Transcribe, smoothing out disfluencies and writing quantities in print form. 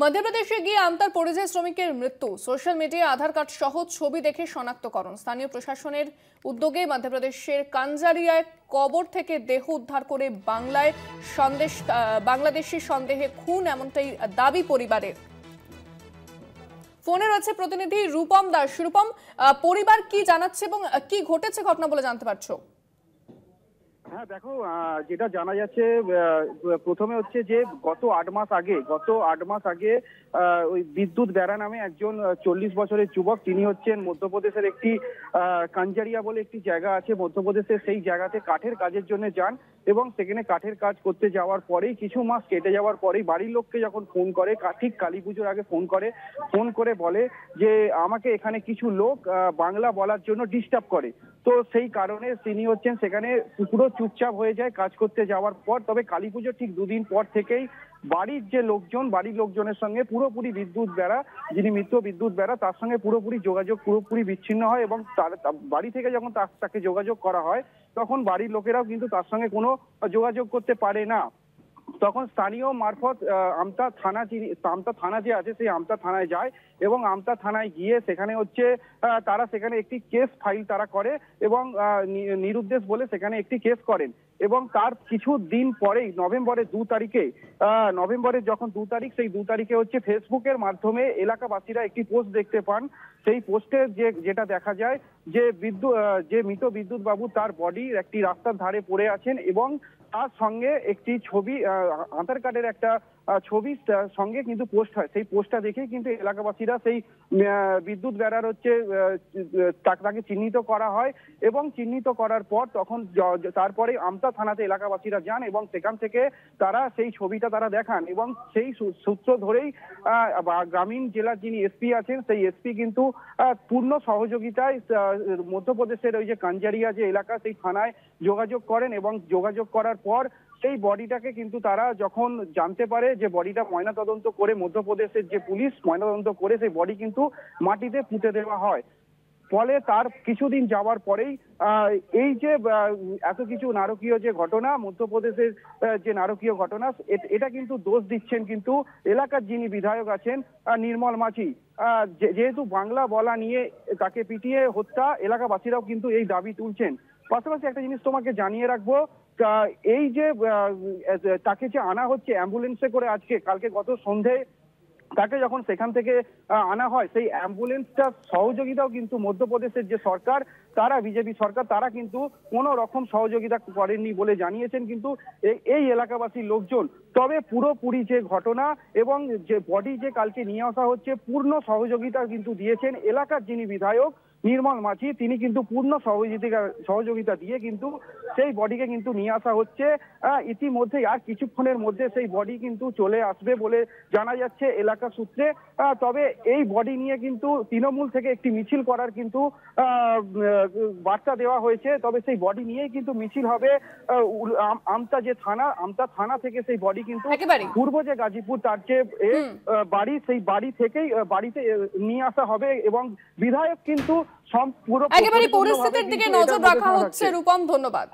মধ্যপ্রদেশে গিয়ে আমতার পরিযায়ী শ্রমিকের মৃত্যু, সোশ্যাল মিডিয়ায় আধার কার্ড সহ ছবি দেখে শনাক্তকরণ। স্থানীয় প্রশাসনের উদ্যোগে মধ্যপ্রদেশের কাঞ্জারিয়ায় কবর থেকে দেহ উদ্ধার করে বাংলাদেশি সন্দেহে খুন, এমনটাই দাবি পরিবারের। ফোনে রয়েছে প্রতিনিধি রূপম দাস। রূপম, পরিবার কি জানাচ্ছে এবং কি ঘটেছে ঘটনা বলে জানতে পারছো? হ্যাঁ দেখো, যেটা জানা যাচ্ছে প্রথমে হচ্ছে যে গত ৮ মাস আগে ওই বিদ্যুৎ বেরা নামে একজন ৪০ বছরের যুবক, তিনি হচ্ছেন মধ্যপ্রদেশের একটি কাঞ্জারিয়া বলে একটি জায়গা আছে মধ্যপ্রদেশের, সেই জায়গাতে কাঠের কাজের জন্য যান এবং সেখানে কাঠের কাজ করতে যাওয়ার পরেই কিছু মাস কেটে যাওয়ার পরেই বাড়ির লোককে যখন ফোন করে, ঠিক কালী পুজোর আগে ফোন করে বলে যে আমাকে এখানে কিছু লোক বাংলা বলার জন্য ডিস্টার্ব করে। তো সেই কারণে তিনি হচ্ছেন সেখানে পুরো চুপচাপ হয়ে যায় কাজ করতে যাওয়ার পর। তবে কালী পুজোর ঠিক দুদিন পর থেকেই বাড়ির লোকজনের সঙ্গে পুরোপুরি বিদ্যুৎ বেরা, যিনি মৃত বিদ্যুৎ বেরা, তার সঙ্গে পুরোপুরি যোগাযোগ বিচ্ছিন্ন হয় এবং তার বাড়ি থেকে যখন তাকে যোগাযোগ করা হয় তখন বাড়ির লোকেরাও কিন্তু তার সঙ্গে কোনো যোগাযোগ করতে পারে না। তখন স্থানীয় মারফত আমতা থানা যে আছে সেই আমতা থানায় যায় এবং আমতা থানায় গিয়ে সেখানে হচ্ছে তারা সেখানে একটি কেস ফাইল তারা করে এবং নিরুদ্দেশ বলে সেখানে একটি কেস করেন। এবং তার কিছু দিন পরেই নভেম্বরের যখন ২ তারিখ, সেই ২ তারিখে হচ্ছে ফেসবুকের মাধ্যমে এলাকাবাসীরা একটি পোস্ট দেখতে পান। সেই পোস্টে যেটা দেখা যায় যে মৃত বিদ্যুৎ বাবু তার বডি একটি রাস্তার ধারে পড়ে আছেন এবং তার সঙ্গে একটি ছবি, আধার কার্ডের একটা ছবি সঙ্গে কিন্তু পোস্ট হয়। সেই পোস্টটা দেখেই কিন্তু এলাকাবাসীরা সেই বিদ্যুৎ বেড়ার হচ্ছে তাকে চিহ্নিত করা হয় এবং চিহ্নিত করার পর তখন তারপরে আমতা থানাতে এলাকাবাসীরা যান এবং সেখান থেকে তারা সেই ছবিটা তারা দেখান এবং সেই সূত্র ধরেই গ্রামীণ জেলার যিনি এসপি আছেন সেই এসপি কিন্তু পূর্ণ সহযোগিতায় মধ্যপ্রদেশের ওই যে কাঞ্জারিয়া যে এলাকা সেই থানায় যোগাযোগ করেন এবং যোগাযোগ করার পর সেই বডিটাকে কিন্তু তারা যখন জানতে পারে যে বডিটা ময়নাতদন্ত করে মধ্যপ্রদেশের যে পুলিশ ময়নাতদন্ত করে সেই বডি কিন্তু মাটিতে পুঁতে দেওয়া হয়। ফলে তার কিছুদিন যাওয়ার পরেই এই যে এত কিছু নারকীয় যে ঘটনা, মধ্যপ্রদেশের যে নারকীয় ঘটনা, এটা কিন্তু দোষ দিচ্ছেন কিন্তু এলাকার যিনি বিধায়ক আছেন নির্মল মাঝি। যেহেতু বাংলা বলা নিয়ে তাকে পিটিয়ে হত্যা, এলাকাবাসীরাও কিন্তু এই দাবি তুলছেন। পাশাপাশি একটা জিনিস তোমাকে জানিয়ে রাখবো, এই যে তাকে যে আনা হচ্ছে অ্যাম্বুলেন্সে করে কালকে গত সন্ধে তাকে যখন সেখান থেকে আনা হয়, সেই অ্যাম্বুলেন্সটার সহযোগিতাও কিন্তু মধ্যপ্রদেশের যে সরকার, তারা বিজেপি সরকার, তারা কিন্তু কোনো রকম সহযোগিতা করেননি বলে জানিয়েছেন কিন্তু এই এলাকাবাসীর লোকজন। তবে পুরোপুরি যে ঘটনা এবং যে বডি যে কালকে নিয়ে আসা হচ্ছে, পূর্ণ সহযোগিতা কিন্তু দিয়েছেন এলাকার যিনি বিধায়ক নির্মল মাঝি, তিনি কিন্তু পূর্ণ সহযোগিতা দিয়ে কিন্তু সেই বডিকে কিন্তু নিয়ে আসা হচ্ছে। ইতিমধ্যে আর কিছুক্ষণের মধ্যে সেই বডি কিন্তু চলে আসবে বলে জানা যাচ্ছে এলাকা সূত্রে। তবে এই বডি নিয়ে কিন্তু তৃণমূল থেকে একটি মিছিল করার কিন্তু বার্তা দেওয়া হয়েছে। তবে সেই বডি নিয়েই কিন্তু মিছিল হবে আমতা থানা থেকে সেই বডি কিন্তু পূর্ব যে গাজীপুর তার যে বাড়ি, সেই বাড়িতে নিয়ে আসা হবে এবং বিধায়ক কিন্তু একেবারে পরিস্থিতির দিকে নজর রাখা হচ্ছে। রূপম, ধন্যবাদ।